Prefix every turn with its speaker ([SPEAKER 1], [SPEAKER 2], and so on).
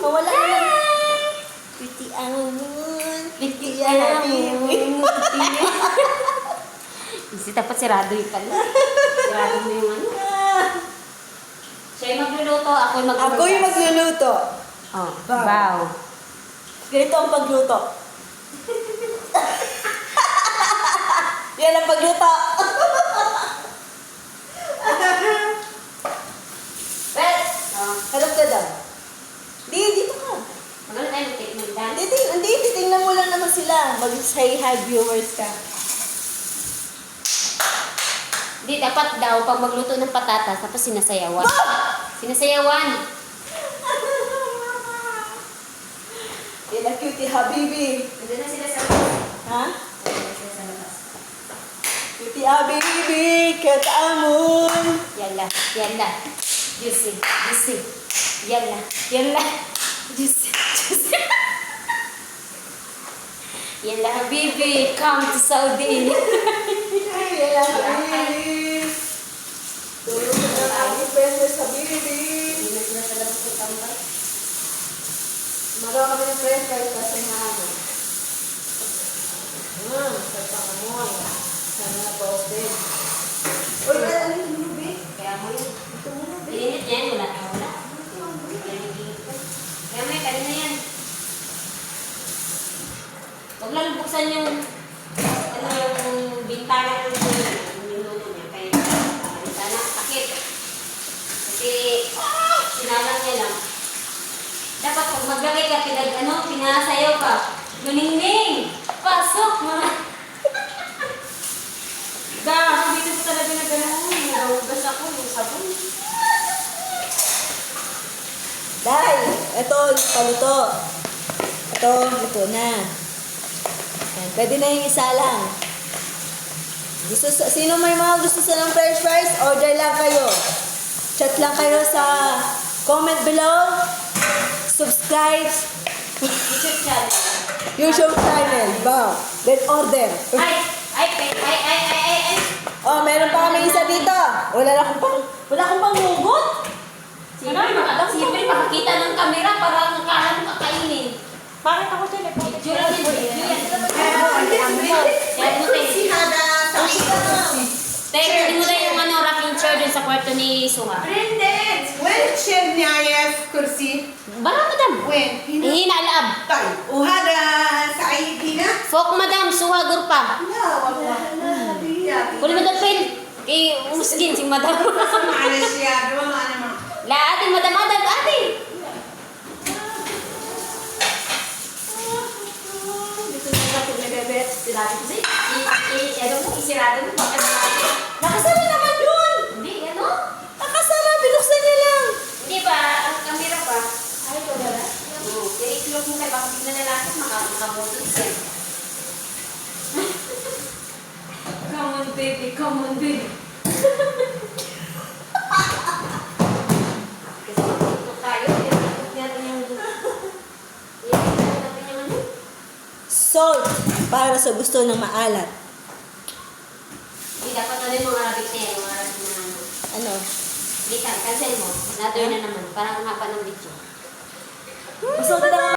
[SPEAKER 1] Mawala na lang. Piti amon. Piti amon.
[SPEAKER 2] Kasi dapat sirado yung pala. Sirado mo yung ano. Siya yung magluluto, ako yung magluluto.
[SPEAKER 1] Ako yung magluluto.
[SPEAKER 2] Oh, wow.
[SPEAKER 1] Ganito ang pagluto. Yan ang pagluto. Well, harap ka daw. Dito ka.
[SPEAKER 2] Magano tayo mag-dance?
[SPEAKER 1] Hindi, titingnan mo lang naman sila. Mag-say hi viewers ka.
[SPEAKER 2] Hindi, dapat daw pag magluto ng patatas, tapos sinasayawan. Sinasayawan.
[SPEAKER 1] Yan ang cutie habibi.
[SPEAKER 2] Nandun na sila sa labas.
[SPEAKER 1] Ha?
[SPEAKER 2] Nandun na sila sa labas.
[SPEAKER 1] Cutie habibi, katamon.
[SPEAKER 2] Yalla, yalla. Juicy, juicy. Yalla, yalla. Juicy, juicy. Yalla, habibi. Come to Saudi.
[SPEAKER 1] Yan ang habibi. Tulog na ng aking princess habibi.
[SPEAKER 2] Hindi na sila sa labas ng tambay.
[SPEAKER 1] Magawa kami ng french fries kasi mahaba. Pagpakamoy. Sana na po din. Uy, ano yung lubi?
[SPEAKER 2] Kaya mo yun.
[SPEAKER 1] Ito muna, babe.
[SPEAKER 2] Init yan, wala na wala. Kaya may kanina yan. Huwag lang buksan yung yung bintana ng niluto niya. Kaya bintana, takip. Kasi sinalang niya lang. Dapat pag maglagay ka, pinasayaw ka. Luningning! Pasok! Mga... Dito ko talaga na gano'n. Nahugas ako yung sabon.
[SPEAKER 1] Day, ito, paluto. Ito, luto na. Yan, pwede na yung isa lang. Sino may mga gusto sa ng french fries? Order lang kayo. Chat lang kayo sa comment below. Subscribe.
[SPEAKER 2] YouTube channel.
[SPEAKER 1] YouTube channel. Wow. Then order.
[SPEAKER 2] Ay!
[SPEAKER 1] Oh, meron pa kami isa dito. Wala akong pang hugot.
[SPEAKER 2] Siyempre, makakita ng camera para nakakalam kakainin.
[SPEAKER 1] Bakit ako telephone?
[SPEAKER 2] Video lang yun. Video yan. Yan mo, Tay, mo na yung rocking chair dun sa kwarto ni Suha.
[SPEAKER 3] Brendan, وين تشيل نايف كرسي؟
[SPEAKER 2] Bara, madam.
[SPEAKER 3] وين؟ هنا؟
[SPEAKER 2] Hina, alaab.
[SPEAKER 3] طيب وهذا سعيد هنا؟
[SPEAKER 2] Fok, madam. Suha, gurpa.
[SPEAKER 3] لا والله
[SPEAKER 2] Kuli madam, pen. Kay umuskin si madam.
[SPEAKER 3] معلش يا ماما انا ما
[SPEAKER 2] La, ate, madam, ate.
[SPEAKER 1] Dito na ako nagabet. Sinabi ko sa'yo.
[SPEAKER 2] Isirado mo. Baka naman.
[SPEAKER 1] Nakasara naman yun.
[SPEAKER 2] Hindi, ano?
[SPEAKER 1] Nakasara. Binuksan niya lang.
[SPEAKER 2] Hindi ba? Ang camera pa.
[SPEAKER 1] Ay, ito ba na?
[SPEAKER 2] Oo. Kaya i-close mo kayo. Baka bigla na lang makamutot siya. Come on, baby. Come on, baby. Kasi magtutok tayo. Tutok natin yung... Tutok natin yung ano.
[SPEAKER 1] Salt. Para sa gusto ng maalat.
[SPEAKER 2] Hindi, dapat na rin mga Arabic na yan. Mga Arabic na ano.
[SPEAKER 1] Ano?
[SPEAKER 2] Hindi, cancel mo. Another na naman. Parang hapa ng video.
[SPEAKER 1] Gusto ko na